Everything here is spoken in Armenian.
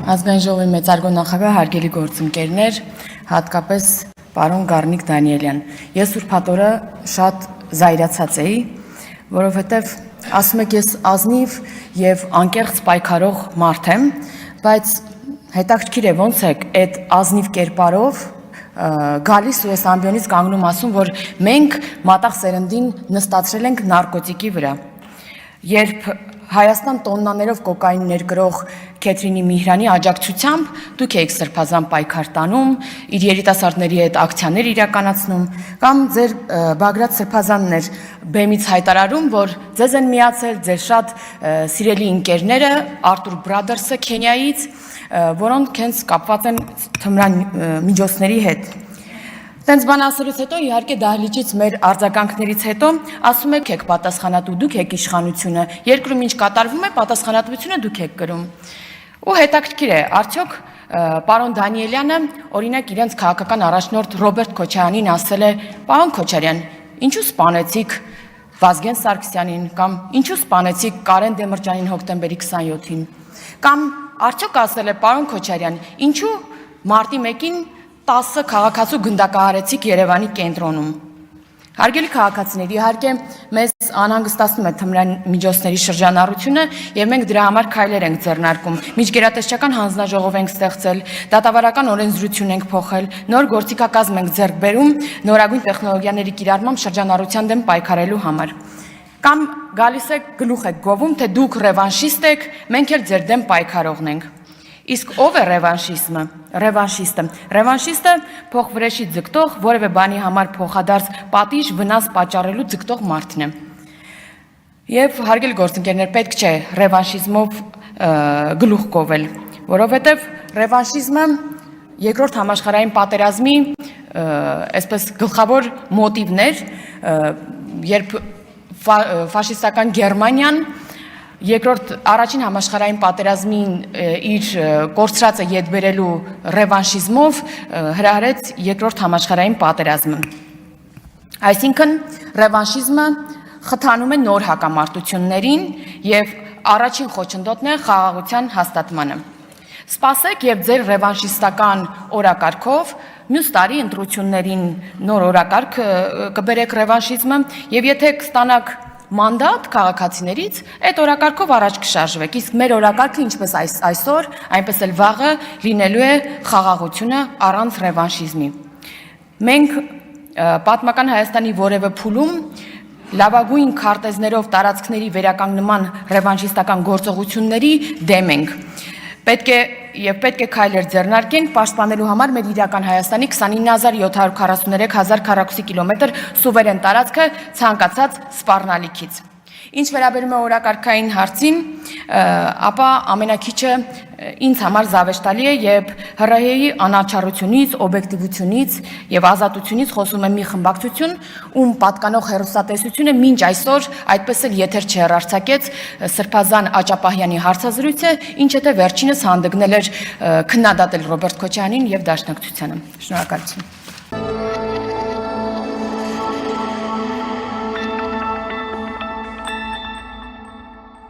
Ազգային ժողովի մեծարգո նախագահ, հարգելի գործընկերներ, հատկապես պարոն Գառնիկ Դանիելյան, ես ուրբաթ օրը շատ զայրացած էի, որովհետև ասում եք ես ազնիվ եւ անկեղծ պայքարող մարդ եմ, բայց հետաքրքիր է ոնց եք այդ ազնիվ կերպարով գալիս ու այս ամբիոնից կանգնում ասում, որ մենք մատաղ սերնդին նստացրել ենք նարկոտիկի վրա, երբ Հայաստան տոննաներով կոկային ներկրող Քեթրինի Միհրանի աջակցությամբ դուք եք սրբազան պայքար տանում, իր երիտասարդների հետ ակցիաներ իրականացնում, կամ ձեր Բագրատ Սրբազանն էր բեմից հայտարարում, որ ձեզ են միացել ձեր շատ սիրելի ընկերները Arthur Brothers-ը Քենիայից, որոնք հենց կապված են թմրան միջոցների հետ։ Տենց բան ասելուց հետո իհարկե դահլիճից մեր արձագանքներից հետո ասում եք պատասխանատու դուք եք իշխանությունը, երկրում ինչ կատարվում է, պատասխանատվությունը դուք եք կրում։ Ու հետաքրքիր է, արդյոք պարոն Դանիելյանը օրինակ իրենց քաղաքական առաջնորդ Ռոբերտ Քոչարյանին ասել է. «Պարոն Քոչարյան, ինչու սպանեցիք Վազգեն Սարգսյանին կամ ինչու սպանեցիք Կարեն Դեմիրճյանին հոկտեմբերի 27-ին»։ Կամ արդյոք ասել է պարոն Քոչարյան, ինչու մարտի 1-ին 10 քաղաքացու գնդակահարեցիք Երևանի կենտրոնում։ Հարգելի քաղաքացիներ, իհարկե մեզ անհանգստացնում է թմրան միջոցների շրջանառությունը եւ մենք դրա համար քայլեր ենք ձեռնարկում։ Միջգերատեսչական հանձնաժողով ենք ստեղծել, դատավարական օրենսդրություն ենք փոխել, նոր գործիքակազմ ենք ձեռք բերում նորագույն տեխնոլոգիաների կիրառմամբ շրջանառության դեմ պայքարելու համար։ Կամ գալիս եք գլուխ եք գովում, թե դուք ռևանշիստ եք, մենք էլ ձեր դեմ պայքարողն ենք։ Իսկ ով է ռևանշիզմը, Ռևանշիստը փոխվրեժի ձգտող, որևէ բանի համար փոխադարձ պատիժ վնաս պատճառելու ձգտող մարդն է։ Եվ հարգելի գործընկերներ, պետք չէ ռևանշիզմով գլուխ կովել, որովհետև ռևանշիզմը երկրորդ համաշխարհային պատերազմի այսպես գլխավոր մոտիվն էր, երբ ֆաշիստական Գերմանիան առաջին համաշխարհային պատերազմին իր կորցրածը ետ բերելու ռևանշիզմով հրահրեց երկրորդ համաշխարհային պատերազմը։ Այսինքն ռևանշիզմը խթանում է նոր հակամարտություններին եւ առաջին խոչընդոտն է խաղաղության հաստատմանը։ Սպասեք եւ ձեր ռևանշիստական օրակարգով մյուս տարի ընտրություններին նոր օրակարգ կբերեք ռևանշիզմը եւ եթե կստանաք մանդատ քաղաքացիներից, այդ օրակարգով առաջ կշարժվեք, իսկ մեր օրակարգը ինչպես այսօր, այնպես էլ վաղը լինելու է խաղաղությունը առանց ռևանշիզմի։ Մենք պատմական Հայաստանի որևէ փուլում լավագույն քարտեզներով տարածքների վերականգնման ռևանշիստական գործողությունների դեմ ենք։ Պետք է քայլեր ձեռնարկենք պաշտպանելու համար մեր իրական Հայաստանի 29743 քառակուսի կիլոմետր սուվերեն տարածքը ցանկացած սպառնալիքից։ Ինչ վերաբերում է օրակարգային հարցին, ապա ամենակիչը ինձ համար զավեշտալի է, երբ ՀՌՀ-ի անաչառությունից, օբյեկտիվությունից եւ ազատությունից խոսում է մի խմբակցություն, ում պատկանող հեռուստատեսությունը մինչ այսօր այդպես էլ եթեր չհեռարձակեց Սրբազան Աճապահյանի հարցազրույցը, ինչը թե վերջինս հանդգնել էր քննադատել Ռոբերտ Քոչարյանին եւ Դաշնակցությանը։ Շնորհակալություն։